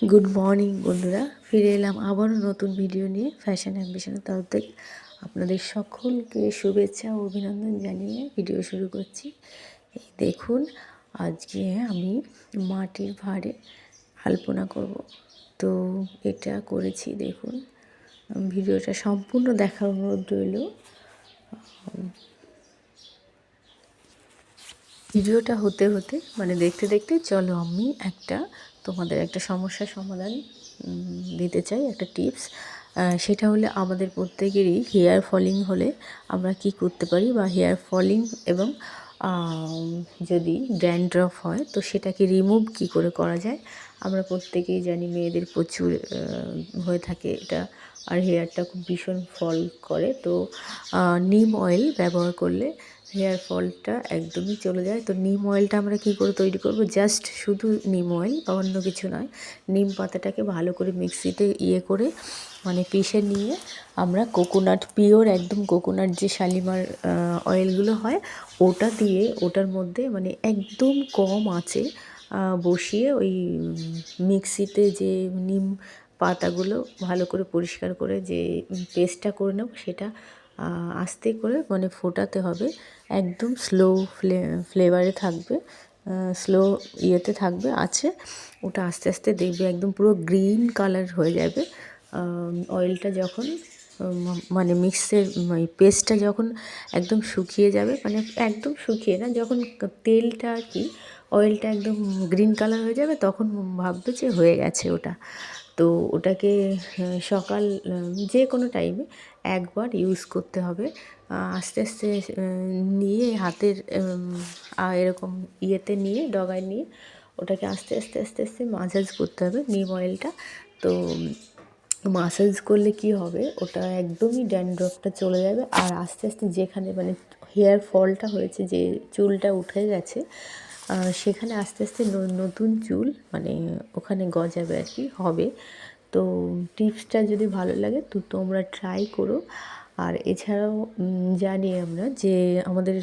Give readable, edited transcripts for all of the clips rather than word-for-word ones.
Good morning বন্ধুরা, ফিরে এলাম আবারও নতুন ভিডিও নিয়ে ফ্যাশন অ্যাম্বিশনের তরফ থেকে আপনাদের সকলকে শুভেচ্ছা ও অভিনন্দন জানিয়ে ভিডিও শুরু করছি। এই দেখুন, আজকে আমি মাটির ভাঁড়ে আলপনা করব। তো এটা করেছি, দেখুন ভিডিওটা সম্পূর্ণ দেখার অনুরোধ রইল। ভিডিওটা হতে হতে দেখতে দেখতে চলো আমি তোমাদের একটা সমস্যার সমাধান দিতে চাই, একটা টিপস। সেটা হলে আমাদের প্রত্যেকেরই হেয়ার ফলিং হলে আমরা কি করতে পারি, বা হেয়ার ফলিং এবং যদি ড্যান্ড্রফ হয় তো সেটাকে রিমুভ কি করে করা যায়। আমরা প্রত্যেকেই জানি মেয়েদের প্রচুর হয়ে থাকে এটা, আর হেয়ারটা খুব ভীষণ ফল করে। তো নিম অয়েল ব্যবহার করলে হেয়ার ফলটা একদমই চলে যায়। তো নিম অয়েলটা আমরা কি করে তৈরি করব, জাস্ট শুধু নিম অয়েল, অন্য কিছু নয়। নিম পাতাটাকে ভালো করে মিক্সিতে করে পিষে নিয়ে আমরা কোকোনাট, পিওর একদম কোকোনাট যে শালিমার অয়েলগুলো হয় ওটা দিয়ে ওটার মধ্যে একদম কম আঁচে বসিয়ে ওই মিক্সিতে যে নিম পাতাগুলো ভালো করে পরিষ্কার করে যে পেস্টটা করে নেব, সেটা আস্তে করে ফোটাতে হবে। একদম স্লো ফ্লেভারে থাকবে, স্লো ইয়েতে থাকবে আছে। ওটা আস্তে আস্তে দেখবে একদম পুরো গ্রিন কালার হয়ে যাবে। অয়েলটা যখন মিক্সের পেস্টটা যখন একদম শুকিয়ে যাবে, একদম শুকিয়ে না, যখন তেলটা আর কি অয়েলটা একদম গ্রিন কালার হয়ে যাবে, তখন ভাববে যে হয়ে গেছে ওটা। তো ওটাকে সকাল যে কোনো টাইমে একবার ইউজ করতে হবে। আস্তে আস্তে নিয়ে হাতের এরকম ইয়েতে নিয়ে ডগায় নিয়ে ওটাকে আস্তে আস্তে আস্তে আস্তে মাসাজ করতে হবে নিম অয়েলটা। তো মাসাজ করলে কি হবে, ওটা একদমই ড্যান্ড্রফটা চলে যাবে। আর আস্তে আস্তে যেখানে হেয়ার ফলটা হয়েছে, যে চুলটা উঠে গেছে, সেখানে আস্তে আস্তে নতুন চুল ওখানে গজাবে আর কি, হবে। তো টিপসটা যদি ভালো লাগে তো তোমরা ট্রাই করো। আর এছাড়াও জানি আমরা যে আমাদের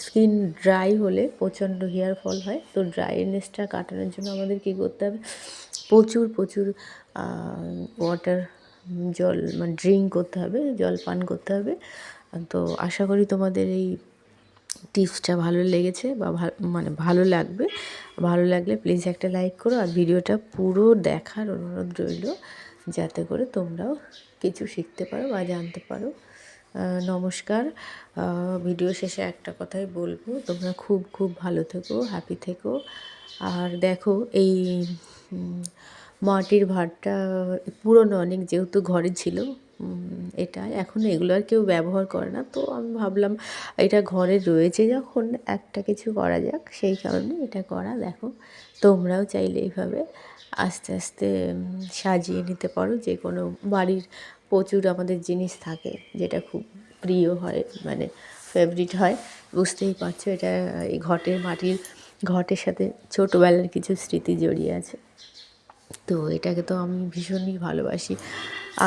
স্কিন ড্রাই হলে প্রচণ্ড হেয়ার ফল হয়। তো ড্রাইনেসটা কাটানোর জন্য আমাদের কী করতে হবে, প্রচুর প্রচুর ওয়াটার, জল ড্রিঙ্ক করতে হবে, জল পান করতে হবে। তো আশা করি তোমাদের এই টিপসটা ভালো লেগেছে বা ভালো লাগবে। ভালো লাগলে প্লিজ একটা লাইক করো, আর ভিডিওটা পুরো দেখার অনুরোধ রইল, যাতে করে তোমরাও কিছু শিখতে পারো বা জানতে পারো। নমস্কার। ভিডিও শেষে একটা কথাই বলবো, তোমরা খুব খুব ভালো থেকো, হ্যাপি থেকো। আর দেখো, এই মাটির ভাঁড়টা পুরনো অনেক, যেহেতু ঘরে ছিল, এটা এখন এগুলো আর কেউ ব্যবহার করে না। তো আমি ভাবলাম এটা ঘরে রয়েছে যখন একটা কিছু করা যাক, সেই কারণে এটা করা। দেখো, তোমরাও চাইলে এইভাবে আস্তে আস্তে সাজিয়ে নিতে পারো। যে কোনো বাড়ির প্রচুর আমাদের জিনিস থাকে যেটা খুব প্রিয় হয়, ফেভারিট হয়, বুঝতেই পারছো। এটা এই মাটির ঘটের সাথে ছোটোবেলার কিছু স্মৃতি জড়িয়ে আছে। তো এটাকে তো আমি ভীষণই ভালোবাসি।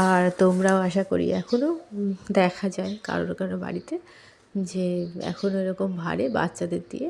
আর তোমরাও আশা করি, এখনও দেখা যায় কারোর কারো বাড়িতে যে এখনও এরকম ভাঁড়ে বাচ্চাদের দিয়ে